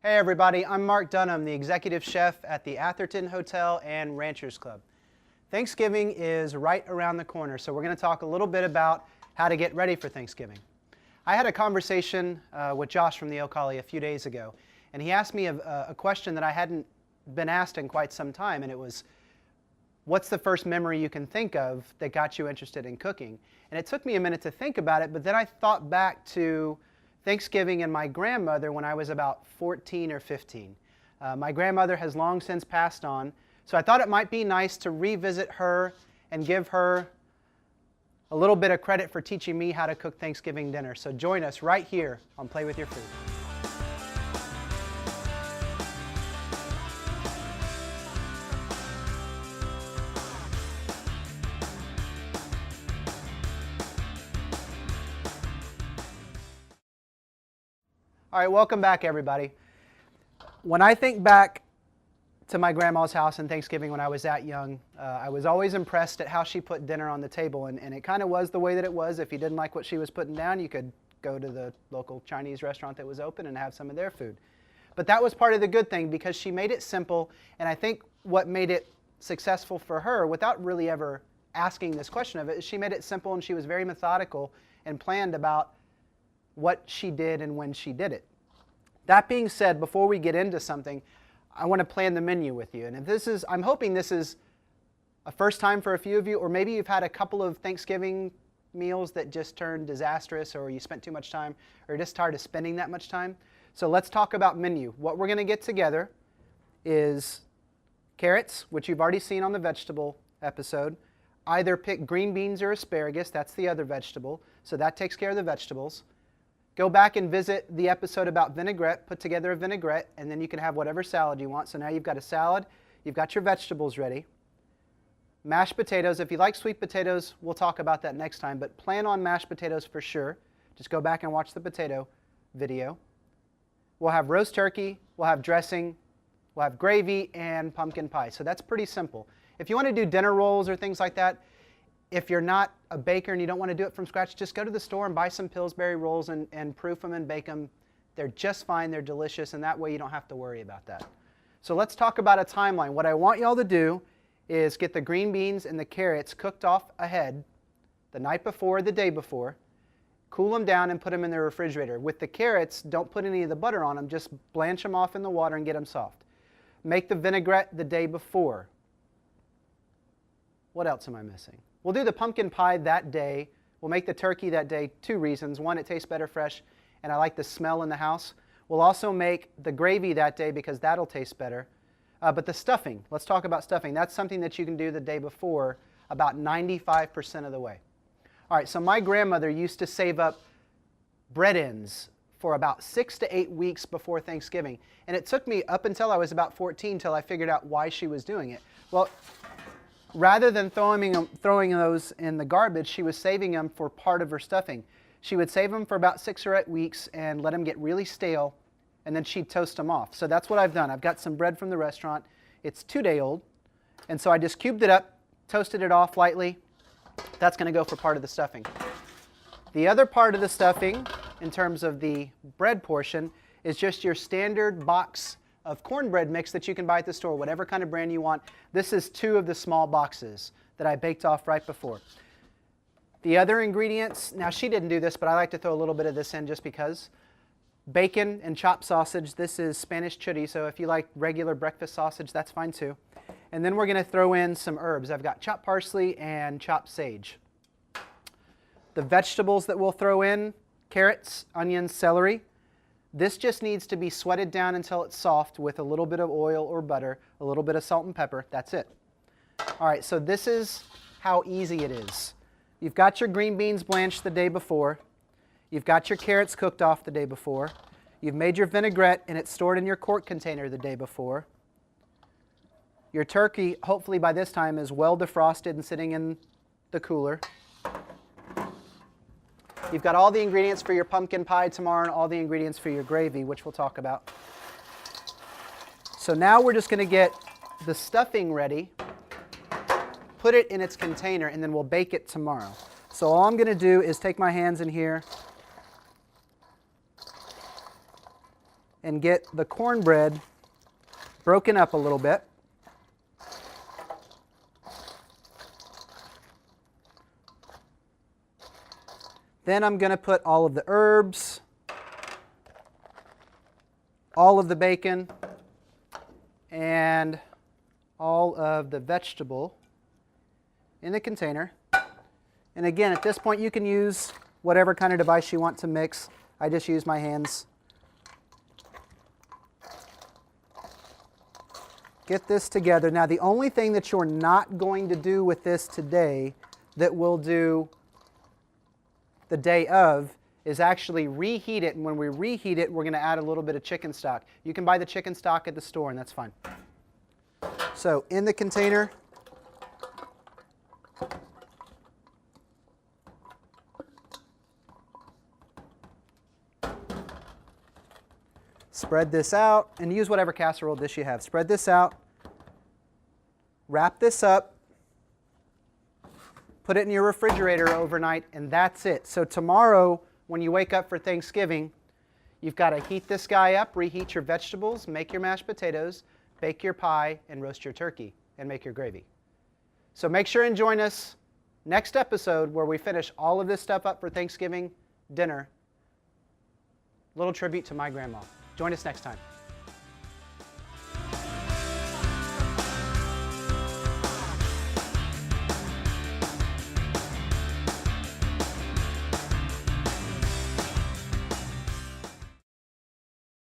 Hey everybody, I'm Marc Dunham, the executive chef at the Atherton Hotel and Ranchers Club. Thanksgiving is right around the corner, so we're going to talk a little bit about how to get ready for Thanksgiving. I had a conversation with Josh from the Ocali a few days ago, and he asked me a question that I hadn't been asked in quite some time, and it was, what's the first memory you can think of that got you interested in cooking? And it took me a minute to think about it, but then I thought back to Thanksgiving and my grandmother when I was about 14 or 15. My grandmother has long since passed on, so I thought it might be nice to revisit her and give her a little bit of credit for teaching me how to cook Thanksgiving dinner. So join us right here on Play With Your Food. All right, welcome back everybody. When I think back to my grandma's house on Thanksgiving when I was that young, I was always impressed at how she put dinner on the table, and it kind of was the way that it was. If you didn't like what she was putting down, you could go to the local Chinese restaurant that was open and have some of their food. But that was part of the good thing because she made it simple, and I think what made it successful for her, without really ever asking this question of it, is she made it simple and she was very methodical and planned about what she did and when she did it. That being said, before we get into something, I want to plan the menu with you. And if this is, I'm hoping this is a first time for a few of you, or maybe you've had a couple of Thanksgiving meals that just turned disastrous, or you spent too much time, or just tired of spending that much time. So let's talk about menu. What we're going to get together is carrots, which you've already seen on the vegetable episode. Either pick green beans or asparagus, that's the other vegetable, so that takes care of the vegetables. Go back and visit the episode about vinaigrette, put together a vinaigrette, and then you can have whatever salad you want. So now you've got a salad, you've got your vegetables ready. Mashed potatoes, if you like sweet potatoes, we'll talk about that next time, but plan on mashed potatoes for sure. Just go back and watch the potato video. We'll have roast turkey, we'll have dressing, we'll have gravy, and pumpkin pie. So that's pretty simple. If you want to do dinner rolls or things like that, if you're not a baker and you don't want to do it from scratch, just go to the store and buy some Pillsbury rolls and proof them and bake them. They're just fine, they're delicious, and that way you don't have to worry about that. So let's talk about a timeline. What I want y'all to do is get the green beans and the carrots cooked off ahead the night before, the day before, cool them down and put them in the refrigerator. With the carrots, don't put any of the butter on them, just blanch them off in the water and get them soft. Make the vinaigrette the day before. What else am I missing? We'll do the pumpkin pie that day. We'll make the turkey that day. Two reasons. One, it tastes better fresh, and I like the smell in the house. We'll also make the gravy that day because that'll taste better. But the stuffing, let's talk about stuffing. That's something that you can do the day before about 95% of the way. All right, so my grandmother used to save up bread ends for about 6 to 8 weeks before Thanksgiving. And it took me up until I was about 14 till I figured out why she was doing it. Well, rather than throwing those in the garbage, she was saving them for part of her stuffing. She would save them for about 6 or 8 weeks and let them get really stale, and then she'd toast them off. So that's what I've done. I've got some bread from the restaurant. It's 2-day-old, and so I just cubed it up, toasted it off lightly. That's going to go for part of the stuffing. The other part of the stuffing, in terms of the bread portion, is just your standard box of cornbread mix that you can buy at the store, whatever kind of brand you want. This is 2 of the small boxes that I baked off right before. The other ingredients, now she didn't do this, but I like to throw a little bit of this in just because. Bacon and chopped sausage. This is Spanish chutney, so if you like regular breakfast sausage, that's fine too. And then we're going to throw in some herbs. I've got chopped parsley and chopped sage. The vegetables that we'll throw in, carrots, onions, celery. This just needs to be sweated down until it's soft with a little bit of oil or butter, a little bit of salt and pepper. That's it. All right, so this is how easy it is. You've got your green beans blanched the day before. You've got your carrots cooked off the day before. You've made your vinaigrette and it's stored in your quart container the day before. Your turkey, hopefully by this time, is well defrosted and sitting in the cooler. You've got all the ingredients for your pumpkin pie tomorrow and all the ingredients for your gravy, which we'll talk about. So now we're just going to get the stuffing ready, put it in its container, and then we'll bake it tomorrow. So all I'm going to do is take my hands in here and get the cornbread broken up a little bit. Then I'm going to put all of the herbs, all of the bacon, and all of the vegetable in the container. And again, at this point you can use whatever kind of device you want to mix. I just use my hands. Get this together. Now the only thing that you're not going to do with this today that we'll do the day of is actually reheat it, and when we reheat it, we're going to add a little bit of chicken stock. You can buy the chicken stock at the store, and that's fine. So in the container, spread this out, and use whatever casserole dish you have. Spread this out, wrap this up, put it in your refrigerator overnight, and that's it. So tomorrow, when you wake up for Thanksgiving, you've got to heat this guy up, reheat your vegetables, make your mashed potatoes, bake your pie, and roast your turkey, and make your gravy. So make sure and join us next episode where we finish all of this stuff up for Thanksgiving dinner. Little tribute to my grandma. Join us next time.